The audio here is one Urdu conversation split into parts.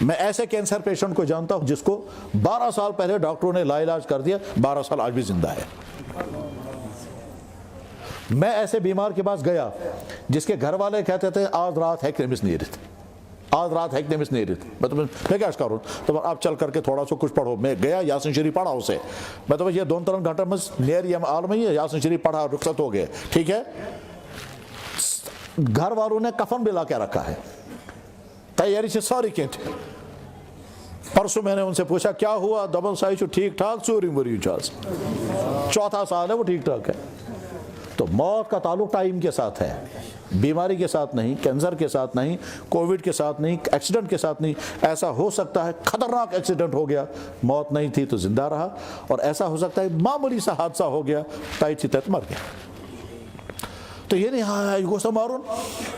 میں ایسے کینسر پیشنٹ کو جانتا ہوں جس کو 12 سال پہلے ڈاکٹروں نے لا علاج کر دیا، 12 سال آج بھی زندہ ہے۔ میں ایسے بیمار کے پاس گیا جس کے گھر والے کہتے تھے آج رات ہے نمس نیرت، آج رات ہے نمس نیرت۔ میں کیا کروں؟ تو آپ چل کر کے تھوڑا سا کچھ پڑھو۔ میں گیا، یاسین شریف پڑھا اسے۔ میں تو یہ 2-3 گھنٹہ میں نیر یم عالم ہی یاسین شریف پڑھا، رخصت ہو گئے، ٹھیک ہے۔ گھر والوں نے کفن بھی لا کے رکھا ہے، تیاری سے ساری کی تھی۔ پرسوں میں نے ان سے پوچھا کیا ہوا؟ دبن سائی چھو ٹھیک ٹھاک، سوری مری چاز 4تھا سال ہے، وہ ٹھیک ٹھاک ہے۔ تو موت کا تعلق ٹائم کے ساتھ ہے، بیماری کے ساتھ نہیں، کینسر کے ساتھ نہیں، کووڈ کے ساتھ نہیں، ایکسیڈنٹ کے ساتھ نہیں۔ ایسا ہو سکتا ہے خطرناک ایکسیڈنٹ ہو گیا، موت نہیں تھی تو زندہ رہا، اور ایسا ہو سکتا ہے معمولی سا حادثہ ہو گیا، ٹائٹ تحت مر گیا۔ تو یہ نہیں ہاں یہ گوشت مارون،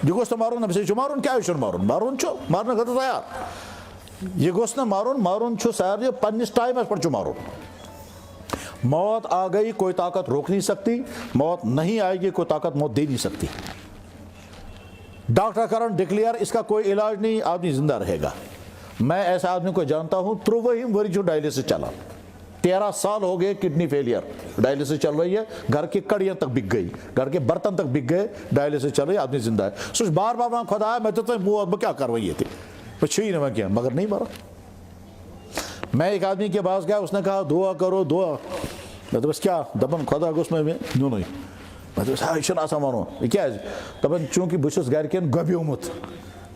یہ گوشت مارون اب سے مارون کیا ہے مارون مارون چھو مارنا گھر تیار، یہ گوشت مارون چھو سار یہ پنس ٹائم پر چھو مارون۔ موت آ گئی، کوئی طاقت روک نہیں سکتی، موت نہیں آئے گی، کوئی طاقت موت دے نہیں سکتی۔ ڈاکٹر کرن ڈکلیئر اس کا کوئی علاج نہیں، آدمی زندہ رہے گا۔ میں ایسے آدمی کو جانتا ہوں 23 وری جو ڈائلسس چلا، 13 سال ہو گئے کڈنی فیلئر، ڈائلسس چل رہی ہے، گھر کی کڑیاں تک بک گئی، گھر کے برتن تک بک گئے، ڈائلسس چل رہی ہے، آدمی زندہ ہے۔ سوچ بار بار وہاں خدا ہے، میں تو منہ کیا کروائیے تھے، میں چھوئی نہ میں کیا، مگر نہیں مرا۔ میں ایک آدمی کے پاس گیا، اس نے کہا دعا کرو دعا۔ میں تو بس کیا دبن خدا گوس میں نو نہیں، میں تو بس ہاں شن آسا مانو یہ کیا ہے دبن چونکہ بچس گھر کے گبیومت،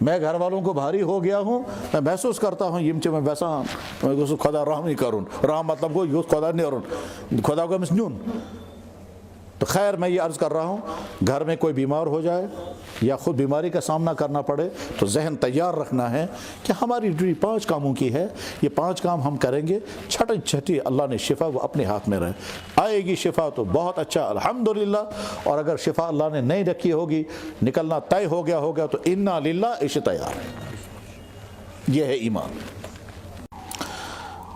میں گھر والوں کو بھاری ہو گیا ہوں، میں محسوس کرتا ہوں یم چھ میں ویسا میں گوس خدا رحم نہیں کرون، رحم مطلب کو یہ خدا نہیں کرون، خدا کو مس نیون۔ تو خیر میں یہ عرض کر رہا ہوں، گھر میں کوئی بیمار ہو جائے یا خود بیماری کا سامنا کرنا پڑے تو ذہن تیار رکھنا ہے کہ ہماری ڈیوٹی 5 کاموں کی ہے، یہ 5 کام ہم کریں گے، چھٹی اللہ نے شفا وہ اپنے ہاتھ میں رہے، آئے گی شفا تو بہت اچھا الحمدللہ، اور اگر شفا اللہ نے نہیں رکھی ہوگی، نکلنا طے ہو گیا ہوگا تو انا للہ عش تیار۔ یہ ہے ایمان۔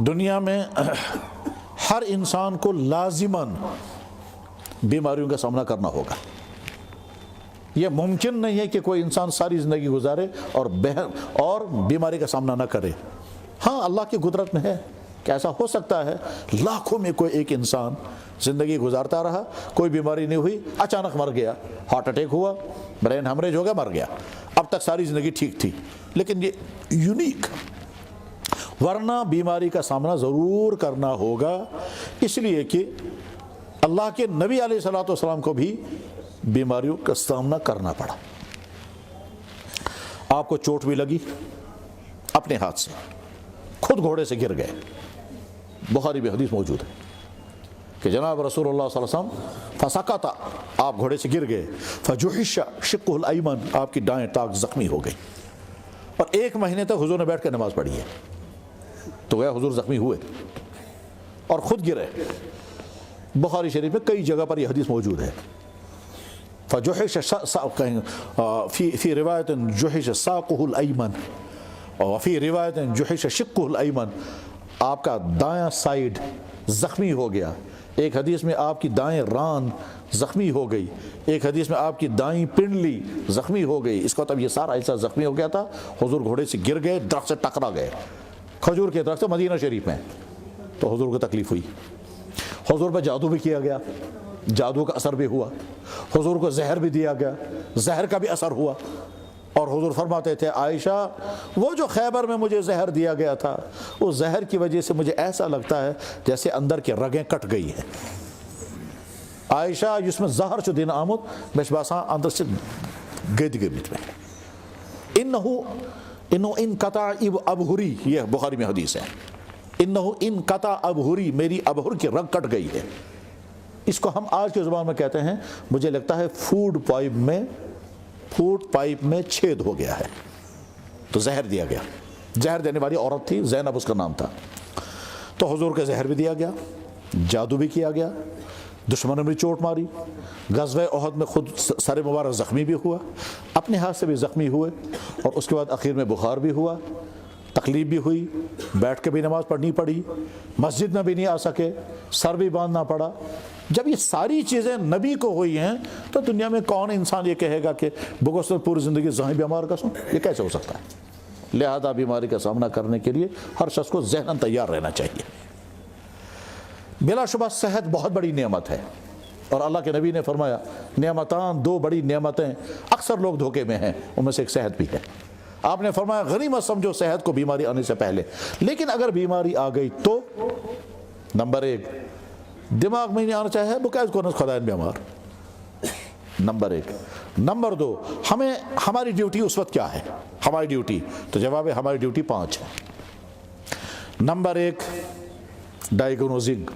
دنیا میں ہر انسان کو لازماً بیماریوں کا سامنا کرنا ہوگا۔ یہ ممکن نہیں ہے کہ کوئی انسان ساری زندگی گزارے اور بیماری کا سامنا نہ کرے۔ ہاں اللہ کی قدرت میں ہے کہ ایسا ہو سکتا ہے، لاکھوں میں کوئی ایک انسان زندگی گزارتا رہا، کوئی بیماری نہیں ہوئی، اچانک مر گیا، ہارٹ اٹیک ہوا، برین ہیمریج ہو گیا، مر گیا، اب تک ساری زندگی ٹھیک تھی۔ لیکن یہ یونیک، ورنہ بیماری کا سامنا ضرور کرنا ہوگا، اس لیے کہ اللہ کے نبی علیہ الصلوۃ والسلام کو بھی بیماریوں کا سامنا کرنا پڑا۔ آپ کو چوٹ بھی لگی اپنے ہاتھ سے، خود گھوڑے سے گر گئے، بخاری میں حدیث موجود ہے کہ جناب رسول اللہ صلی اللہ علیہ وسلم فسقط، آپ گھوڑے سے گر گئے، فجحش شقہ الایمن، آپ کی دائیں ٹانگ زخمی ہو گئی، اور 1 مہینے تک حضور نے بیٹھ کر نماز پڑھی ہے۔ تو گیا حضور زخمی ہوئے اور خود گرے۔ بخاری شریف میں کئی جگہ پر یہ حدیث موجود ہے۔ فجحش فی روایت جحش ساقہ الایمن وفی روایت جحش شقہ الایمن، آپ کا دایاں سائیڈ زخمی ہو گیا، ایک حدیث میں آپ کی دائیں ران زخمی ہو گئی، ایک حدیث میں آپ کی دائیں پنڈلی زخمی ہو گئی۔ اس کا مطلب یہ سارا حصہ زخمی ہو گیا تھا۔ حضور گھوڑے سے گر گئے، درخت سے ٹکرا گئے، کھجور کے درخت مدینہ شریف میں، تو حضور کو تکلیف ہوئی۔ حضور پہ جادو بھی کیا گیا، جادو کا اثر بھی ہوا، حضور کو زہر بھی دیا گیا، زہر کا بھی اثر ہوا، اور حضور فرماتے تھے عائشہ وہ جو خیبر میں مجھے زہر دیا گیا تھا، اس زہر کی وجہ سے مجھے ایسا لگتا ہے جیسے اندر کے رگیں کٹ گئی ہیں۔ عائشہ جس میں زہر چو دین آمد میں باساں اندر سے گد گمت میں انہو انقطع ابہری، یہ بخاری میں حدیث ہے، انہو انقطع ابہری، میری ابہر کی رگ کٹ گئی ہے۔ اس کو ہم آج کے زبان میں کہتے ہیں، مجھے لگتا ہے فوڈ پائپ میں چھید ہو گیا ہے، تو زہر دیا گیا۔ زہر دینے والی عورت تھی، زینب اس کا نام تھا، تو حضور کے زہر بھی دیا گیا، جادو بھی کیا گیا، دشمنوں بھی چوٹ ماری، غزوہ احد میں خود سر مبارک زخمی بھی ہوا، اپنے ہاتھ سے بھی زخمی ہوئے، اور اس کے بعد اخیر میں بخار بھی ہوا، تکلیف بھی ہوئی، بیٹھ کے بھی نماز پڑھنی پڑی، مسجد میں بھی نہیں آ سکے، سر بھی باندھنا پڑا۔ جب یہ ساری چیزیں نبی کو ہوئی ہیں تو دنیا میں کون انسان یہ کہے گا کہ بگوس پوری زندگی ذہنی بیمار کا سن؟ یہ کیسے ہو سکتا ہے؟ لہذا بیماری کا سامنا کرنے کے لیے ہر شخص کو ذہناً تیار رہنا چاہیے۔ بلا شبہ صحت بہت بڑی نعمت ہے، اور اللہ کے نبی نے فرمایا نعمتان، دو بڑی نعمتیں اکثر لوگ دھوکے میں ہیں، ان میں سے ایک صحت بھی ہے۔ آپ نے فرمایا غنیمت سمجھو صحت کو بیماری آنے سے پہلے، لیکن اگر بیماری آ گئی تو نمبر ایک دماغ میں نہیں آنا چاہے بکیز کو خدائن بیمار، نمبر ایک۔ نمبر دو، ہماری ڈیوٹی اس وقت کیا ہے؟ ہماری ڈیوٹی، تو جواب ہے ہماری ڈیوٹی 5 ہے۔ نمبر ایک ڈائیگنوزنگ،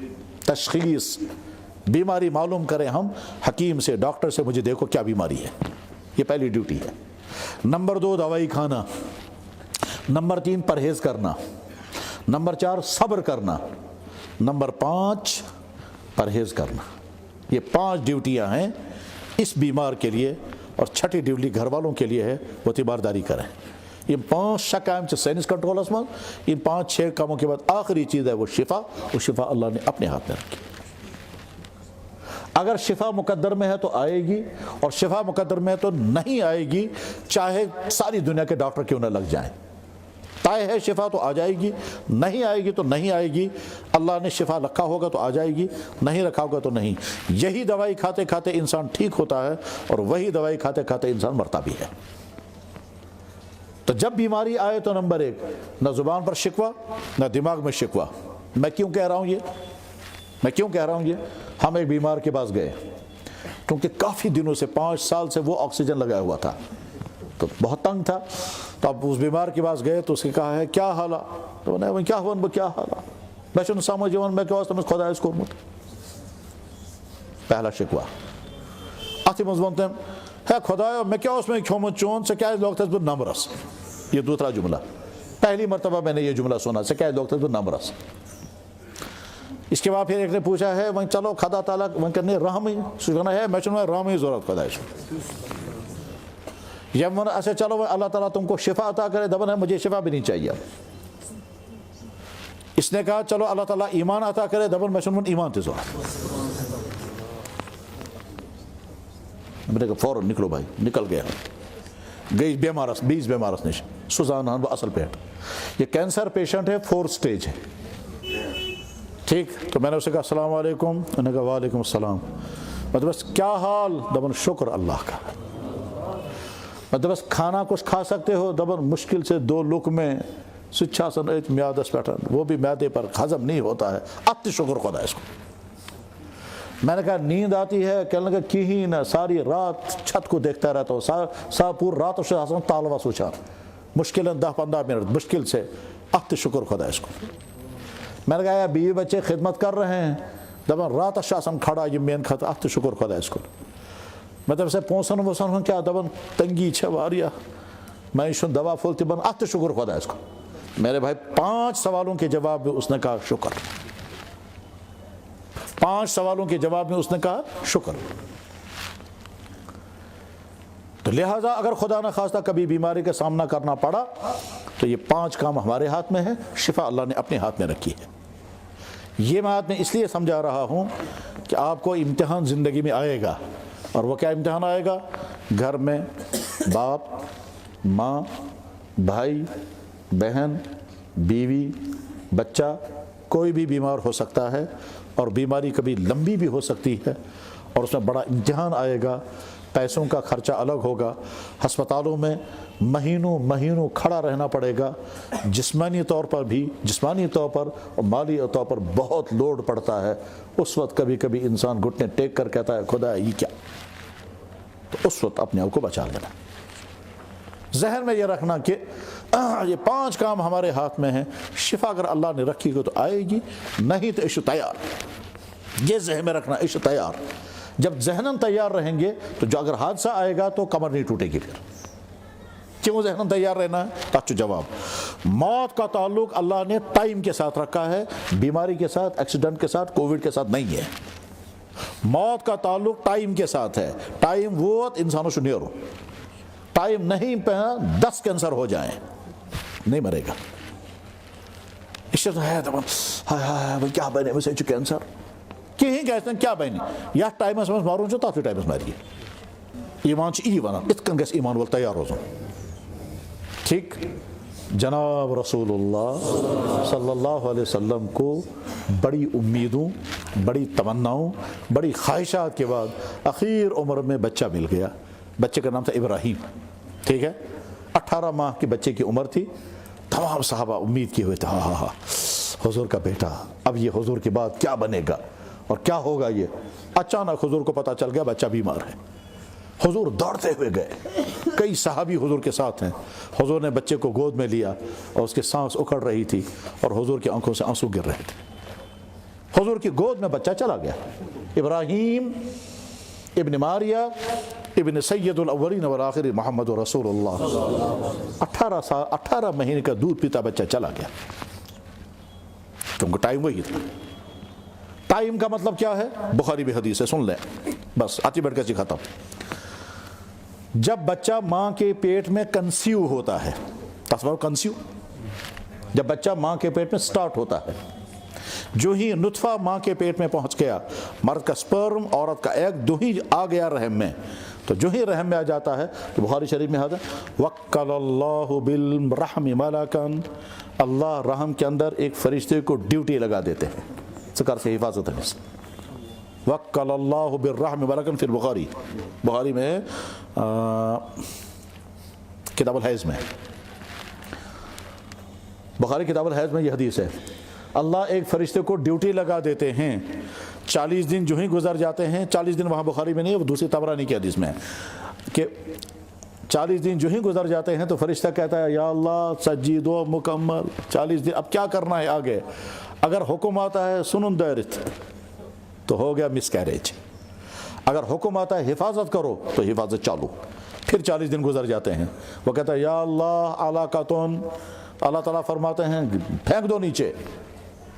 تشخیص، بیماری معلوم کریں ہم حکیم سے، ڈاکٹر سے، مجھے دیکھو کیا بیماری ہے، یہ پہلی ڈیوٹی ہے۔ نمبر 2 دوائی کھانا، نمبر 3 پرہیز کرنا، نمبر 4 صبر کرنا، نمبر 5 پرہیز کرنا۔ یہ 5 ڈیوٹیاں ہیں اس بیمار کے لیے، اور چھٹی ڈیوٹی گھر والوں کے لیے ہے وہ تیمارداری کریں۔ یہ 5 شکائم سے سائنس کنٹرولس میں، ان 5-6 کاموں کے بعد آخری چیز ہے وہ شفا، وہ شفا اللہ نے اپنے ہاتھ میں رکھی۔ اگر شفا مقدر میں ہے تو آئے گی، اور شفا مقدر میں ہے تو نہیں آئے گی، چاہے ساری دنیا کے ڈاکٹر کیوں نہ لگ جائیں۔ طے ہے شفا تو آ جائے گی، نہیں آئے گی تو نہیں آئے گی۔ اللہ نے شفا رکھا ہوگا تو آ جائے گی، نہیں رکھا ہوگا تو نہیں۔ یہی دوائی کھاتے کھاتے انسان ٹھیک ہوتا ہے، اور وہی دوائی کھاتے کھاتے انسان مرتا بھی ہے۔ تو جب بیماری آئے تو نمبر 1 نہ زبان پر شکوہ، نہ دماغ میں شکوہ۔ میں کیوں کہہ رہا ہوں یہ؟ ہم ایک بیمار کے پاس گئے، کیونکہ کافی دنوں سے 5 سال سے وہ آکسیجن لگایا ہوا تھا، تو بہت تنگ تھا۔ تو اب اس بیمار کے پاس گئے تو اس نے کہا ہے کیا حالا؟ تو انہیں کیا ہوا؟ کیا حالا؟ میں چون سمجھون میں کیا تمہیں خدا اس کورمت؟ پہلا شکوہ اتھ مز ون تم ہے خدایا میں کیا اس میں کھومت چون سے کیا لوگ تھس بہ نمبرس۔ یہ دوسرا جملہ، پہلی مرتبہ میں نے یہ جملہ سنا، سے کیا لوگ تھس بہ نمبرس۔ اس کے بعد پھر ایک نے پوچھا ہے وہیں چلو خدا تعالیٰ وہیں کرنے رحم ہی سکھنا ہے، میں چون رحم ہی ضرورت خدا اس جب من اچھا چلو اللہ تعالیٰ تم کو شفا عطا کرے، دبن ہے مجھے شفا بھی نہیں چاہیے۔ اس نے کہا چلو اللہ تعالیٰ ایمان عطا کرے، دبن میں چون ایمان تے ضرورت۔ میں نے کہا فوراً نکلو بھائی، نکل گیا، گئی بیمارس 20 بیمارس نش سزان وہ اصل پیٹ، یہ کینسر پیشنٹ ہے، 4 سٹیج ہے، ٹھیک۔ تو میں نے اسے کہا السلام علیکم، انہوں نے کہا وعلیکم السلام۔ مطلب بس کیا حال؟ دبن شکر اللہ کا۔ مطلب بس کھانا کچھ کھا سکتے ہو؟ دبن مشکل سے 2 لقمے سچھا سن میادس پیٹرن، وہ بھی میدے پر ہضم نہیں ہوتا ہے، اب شکر خدا اس کو۔ میں نے کہا نیند آتی ہے؟ کہنے لگا کہیں نہ، ساری رات چھت کو دیکھتا رہتا ہوں، پور رات اس سے تالوا سوچا، مشکل 10-15 منٹ مشکل سے، اب شکر خدا اس کو۔ میں نے کہا یا بیوی بچے خدمت کر رہے ہیں، دبن رات شاسن کھڑا یہ مین خط، اب شکر خدا اس کو۔ مطلب سے پونسن ووسن کیا دبن تنگی چھ واریا، میں شن دوا پھول تبن، اب شکر خدا اس کو۔ میرے بھائی 5 سوالوں کے جواب میں اس نے کہا شکر، 5 سوالوں کے جواب میں اس نے کہا شکر۔ تو لہٰذا اگر خدا نہ خواستہ کبھی بیماری کا سامنا کرنا پڑا تو یہ 5 کام ہمارے ہاتھ میں ہے، شفا اللہ نے اپنے ہاتھ میں رکھی ہے۔ یہ بات میں اس لیے سمجھا رہا ہوں کہ آپ کو امتحان زندگی میں آئے گا، اور وہ کیا امتحان آئے گا؟ گھر میں باپ، ماں، بھائی، بہن، بیوی، بچہ، کوئی بھی بیمار ہو سکتا ہے، اور بیماری کبھی لمبی بھی ہو سکتی ہے، اور اس میں بڑا امتحان آئے گا۔ پیسوں کا خرچہ الگ ہوگا، ہسپتالوں میں مہینوں کھڑا رہنا پڑے گا، جسمانی طور پر اور مالی طور پر بہت لوڈ پڑتا ہے۔ اس وقت کبھی کبھی انسان گھٹنے ٹیک کر کہتا ہے خدا یہ کیا، تو اس وقت اپنے آپ کو بچا لینا۔ ذہن میں یہ رکھنا کہ یہ 5 کام ہمارے ہاتھ میں ہیں، شفا اگر اللہ نے رکھی ہو تو آئے گی، نہیں تو عشق تیار۔ یہ ذہن میں رکھنا، عشق تیار۔ جب ذہناً تیار رہیں گے تو جو اگر حادثہ آئے گا تو کمر نہیں ٹوٹے گی۔ پھر کیوں ذہناً تیار رہنا ہے؟ تاچو جواب، موت کا تعلق اللہ نے ٹائم کے ساتھ رکھا ہے، بیماری کے ساتھ، ایکسیڈنٹ کے ساتھ، کووڈ کے ساتھ نہیں ہے۔ موت کا تعلق ٹائم کے ساتھ ہے، ٹائم ووت انسانوں سے نیرو، ٹائم نہیں پہ 10 کینسر ہو جائیں نہیں مرے گا۔ اس ہے ہائے کیا بنے مجھے کینسر کہیں گھس کیا بنی یا ٹائمس مز مارون تک ٹائمس مری ایمان ای ونان ات کن گھس ایمان وول تیار روزن ٹھیک۔ جناب رسول اللہ صلی اللہ علیہ وسلم کو بڑی امیدوں، بڑی تمناؤں، بڑی خواہشات کے بعد اخیر عمر میں بچہ مل گیا۔ بچے کا نام تھا ابراہیم، ٹھیک ہے، 18 ماہ کے بچے کی عمر تھی۔ تمام صحابہ امید کیے ہوئے تھے، ہاں ہاں ہاں حضور کا بیٹا، اب یہ حضور کے بعد کیا بنے گا اور کیا ہوگا یہ۔ اچانک حضور کو پتہ چل گیا بچہ بیمار ہے۔ حضور دوڑتے ہوئے گئے، کئی صحابی حضور کے ساتھ ہیں۔ حضور نے بچے کو گود میں لیا اور اس کے سانس اکھڑ رہی تھی اور حضور کی آنکھوں سے آنسو گر رہے تھے۔ حضور کی گود میں بچہ چلا گیا، ابراہیم ابن ماریہ ابن سید الاولین والآخرین محمد رسول اللہ۔ 18 مہینے کا دودھ پیتا بچہ چلا گیا، کیونکہ ٹائم وہی تھا۔ ٹائم کا مطلب کیا ہے؟ بخاری میں حدیث ہے، سن لیں بس، آتی بیٹھ کر ختم۔ جب بچہ ماں کے پیٹ میں کنسیو ہوتا ہے، تصور کنسیو، جب بچہ ماں کے پیٹ میں سٹارٹ ہوتا ہے، جو ہی نطفہ ماں کے پیٹ میں پہنچ گیا، مرد کا سپرم عورت کا ایگ دو ہی آ گیا رحم میں، تو جو ہی رحم میں آ جاتا ہے تو بخاری شریف میں آتا ہے وَقَّلَ اللَّهُ بِالرَّحْمِ مَلَكًا، اللہ رحم کے اندر ایک فرشتے کو ڈیوٹی لگا دیتے ہیں سکر سے حفاظت ہے۔ وَقَّلَ اللَّهُ بِالرَّحْمِ مَلَكًا فی البخاری، بخاری میں کتاب الحیض میں، بخاری کتاب الحیض میں یہ حدیث ہے، اللہ ایک فرشتے کو ڈیوٹی لگا دیتے ہیں، 40 دن جو ہی گزر جاتے ہیں، 40 دن وہاں بخاری میں نہیں، وہ دوسری طبرانی کی حدیث میں ہے کہ 40 دن جو ہی گزر جاتے ہیں تو فرشتہ کہتا ہے یا اللہ سجی دو مکمل، 40 دن اب کیا کرنا ہے آگے؟ اگر حکم آتا ہے سنن دائرت تو ہو گیا مس کیریج، اگر حکم آتا ہے حفاظت کرو تو حفاظت چالو۔ پھر 40 دن گزر جاتے ہیں، وہ کہتا ہے یا اللہ علاقاتون، اللہ تعالیٰ فرماتے ہیں پھینک دو نیچے،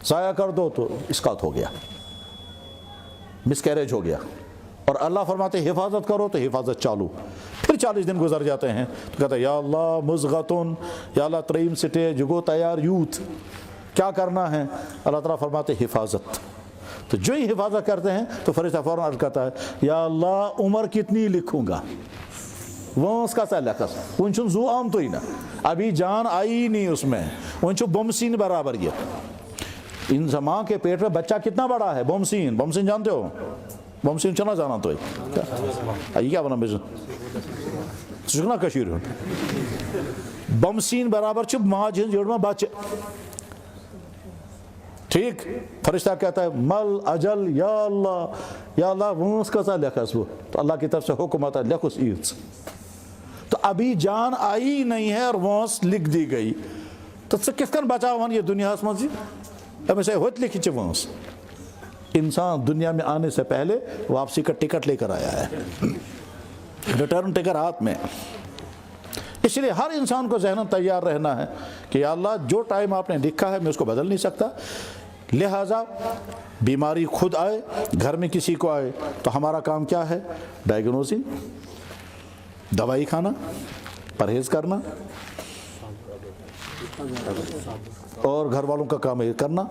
ضائع کر دو، تو اسقاط ہو گیا، مس کیریج ہو گیا، اور اللہ فرماتے ہیں حفاظت کرو تو حفاظت چالو۔ پھر 40 دن گزر جاتے ہیں تو کہتا ہے یا اللہ مزغتون، یا اللہ تریم سٹیج گو تیار یوتھ، کیا کرنا ہے؟ اللہ تعالیٰ فرماتے ہیں حفاظت، تو جو ہی حفاظت کرتے ہیں تو فرشتہ فوراً عرض کرتا ہے یا اللہ عمر کتنی لکھوں گا، وانس کا سا لکھس ون چھن زو عام تو ہی نا، ابھی جان آئی نہیں اس میں، ون چھو بمسین برابر یہ۔ ان ماں کے پیٹ میں بچہ کتنا بڑا ہے؟ بمسین، بمسین جانتے ہو؟ بمسین چنا جانا تو یہ کیا بنا بیسو چکنا کشیر ہو، بمسین برابر چھ ماں جن جوڑ میں بچے، ٹھیک؟ فرشتہ کہتا ہے مل اجل یا اللہ وانس کا سا لکھس، وہ تو اللہ کی طرف سے حکم آتا ہے لکھس ایرز، تو ابھی جان آئی نہیں ہے اور وانس لکھ دی گئی، تو کس کن بچاؤ یہ دنیا اس مجھے اب اسے ہوت لکھی چھے وانس۔ انسان دنیا میں آنے سے پہلے واپسی کا ٹکٹ لے کر آیا ہے، ریٹرن ٹکٹ ہاتھ میں، اس لیے ہر انسان کو ذہناً تیار رہنا ہے کہ یا اللہ جو ٹائم آپ نے لکھا ہے میں اس کو بدل نہیں سکتا، لہٰذا بیماری خود آئے، گھر میں کسی کو آئے تو ہمارا کام کیا ہے؟ ڈائیگنوزنگ، دوائی کھانا، پرہیز کرنا، اور گھر والوں کا کام یہ کرنا،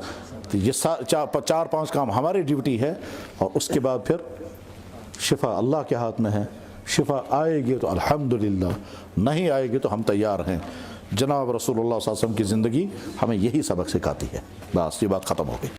تو یہ 4-5 کام ہماری ڈیوٹی ہے، اور اس کے بعد پھر شفا اللہ کے ہاتھ میں ہے۔ شفا آئے گی تو الحمدللہ، نہیں آئے گی تو ہم تیار ہیں۔ جناب رسول اللہ صلی اللہ علیہ وسلم کی زندگی ہمیں یہی سبق سکھاتی ہے۔ بس یہ بات ختم ہو گئی۔